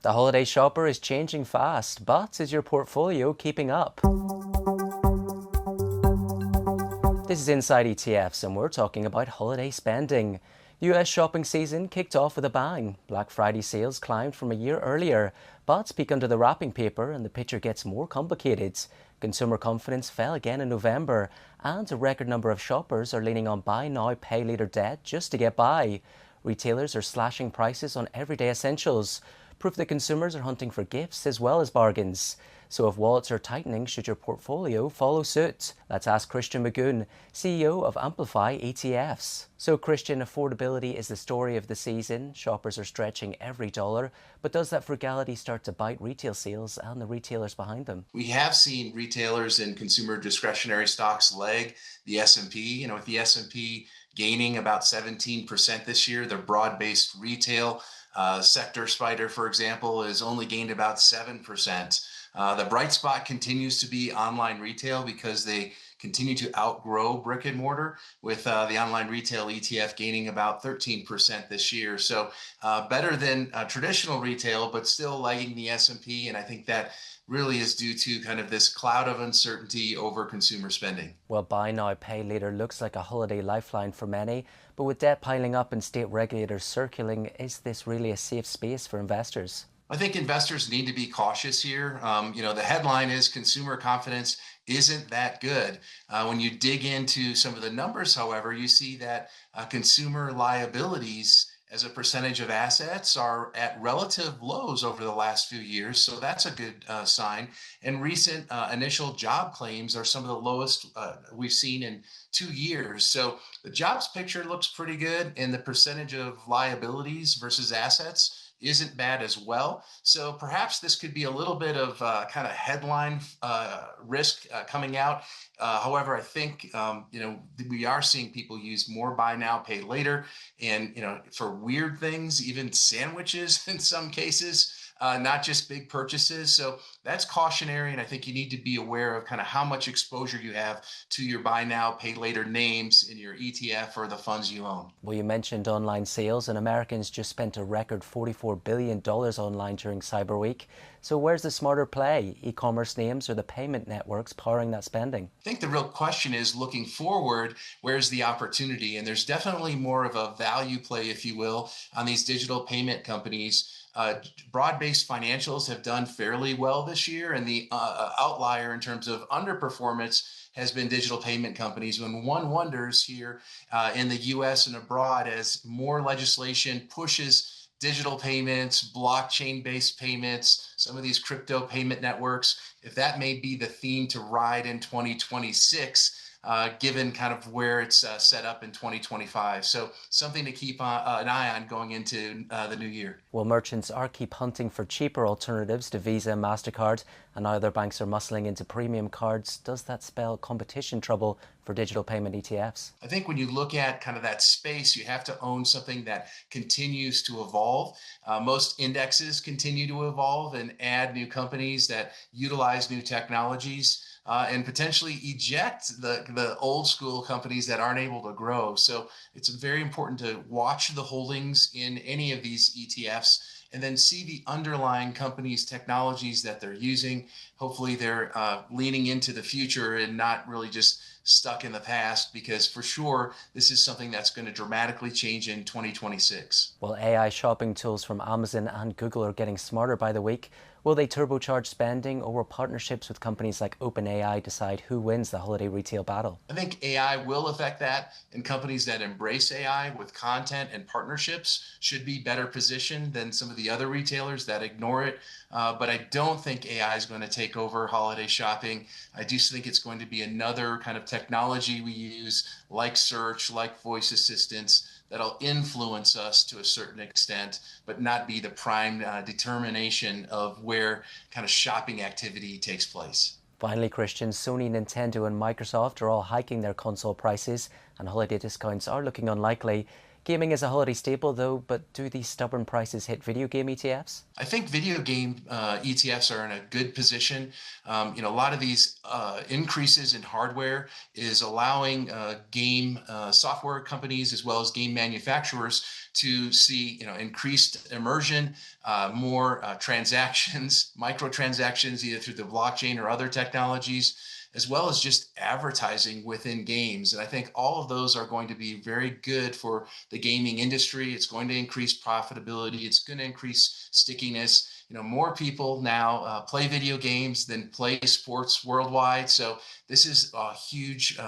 The holiday shopper is changing fast, but is your portfolio keeping up? This is Inside ETFs, and we're talking about holiday spending. The US shopping season kicked off with a bang. Black Friday sales climbed from a year earlier, but peek under the wrapping paper and the picture gets more complicated. Consumer confidence fell again in November, and a record number of shoppers are leaning on buy now, pay later debt just to get by. Retailers are slashing prices on everyday essentials, proof that consumers are hunting for gifts as well as bargains. So if wallets are tightening, should your portfolio follow suit? Let's ask Christian Magoon, CEO of Amplify ETFs. So Christian, affordability is the story of the season. Shoppers are stretching every dollar, but does that frugality start to bite retail sales and the retailers behind them? We have seen retailers and consumer discretionary stocks leg the S&P, with the S&P gaining about 17% this year. The broad-based retail sector spider, for example, has only gained about 7%. The bright spot continues to be online retail because they continue to outgrow brick and mortar, with the online retail ETF gaining about 13% this year. So better than traditional retail, but still lagging the S&P. And I think that really is due to kind of this cloud of uncertainty over consumer spending. Well, buy now, pay later looks like a holiday lifeline for many, but with debt piling up and state regulators circling, is this really a safe space for investors? I think investors need to be cautious here. The headline is consumer confidence isn't that good. When you dig into some of the numbers, however, you see that consumer liabilities as a percentage of assets are at relative lows over the last few years. So that's a good sign. And recent initial job claims are some of the lowest we've seen in 2 years. So the jobs picture looks pretty good, and the percentage of liabilities versus assets isn't bad as well. So perhaps this could be a little bit of kind of headline risk coming out. However, I think we are seeing people use more buy now, pay later, and for weird things, even sandwiches in some cases. Not just big purchases. So that's cautionary. And I think you need to be aware of kind of how much exposure you have to your buy now, pay later names in your ETF or the funds you own. Well, you mentioned online sales, and Americans just spent a record $44 billion online during Cyber Week. So where's the smarter play? E-commerce names or the payment networks powering that spending? I think the real question is, looking forward, where's the opportunity? And there's definitely more of a value play, if you will, on these digital payment companies. Broad-based financials have done fairly well this year, and the outlier in terms of underperformance has been digital payment companies. When one wonders here in the US and abroad, as more legislation pushes digital payments, blockchain-based payments, some of these crypto payment networks, if that may be the theme to ride in 2026, given kind of where it's set up in 2025. So something to keep an eye on going into the new year. Well, merchants are keep hunting for cheaper alternatives to Visa and MasterCard, and now other banks are muscling into premium cards. Does that spell competition trouble for digital payment ETFs? I think when you look at kind of that space, you have to own something that continues to evolve. Most indexes continue to evolve and add new companies that utilize new technologies. And potentially eject the old school companies that aren't able to grow. So it's very important to watch the holdings in any of these ETFs and then see the underlying companies' technologies that they're using. Hopefully they're leaning into the future and not really just stuck in the past, because for sure this is something that's going to dramatically change in 2026. Well, AI shopping tools from Amazon and Google are getting smarter by the week. Will they turbocharge spending, or will partnerships with companies like OpenAI decide who wins the holiday retail battle? I think AI will affect that, and companies that embrace AI with content and partnerships should be better positioned than some of the other retailers that ignore it. But I don't think AI is going to take over holiday shopping. I do think it's going to be another kind of technology we use, like search, like voice assistants, that'll influence us to a certain extent, but not be the prime determination of where kind of shopping activity takes place. Finally, Christian, Sony, Nintendo and Microsoft are all hiking their console prices, and holiday discounts are looking unlikely. Gaming is a holiday staple, though, but do these stubborn prices hit video game ETFs? I think video game ETFs are in a good position. A lot of these increases in hardware is allowing game software companies as well as game manufacturers to see, increased immersion, more transactions, microtransactions, either through the blockchain or other technologies, as well as just advertising within games. And I think all of those are going to be very good for the gaming industry. It's going to increase profitability. It's going to increase stickiness. More people now play video games than play sports worldwide. So this is a huge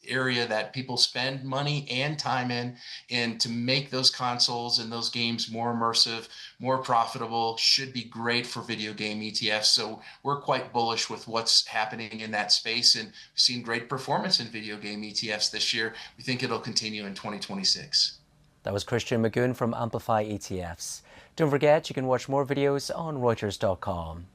area that people spend money and time in, and to make those consoles and those games more immersive, more profitable, should be great for video game ETFs. So we're quite bullish with what's happening in that space, and we've seen great performance in video game ETFs this year. We think it'll continue in 2026. That was Christian Magoon from Amplify ETFs. Don't forget, you can watch more videos on Reuters.com.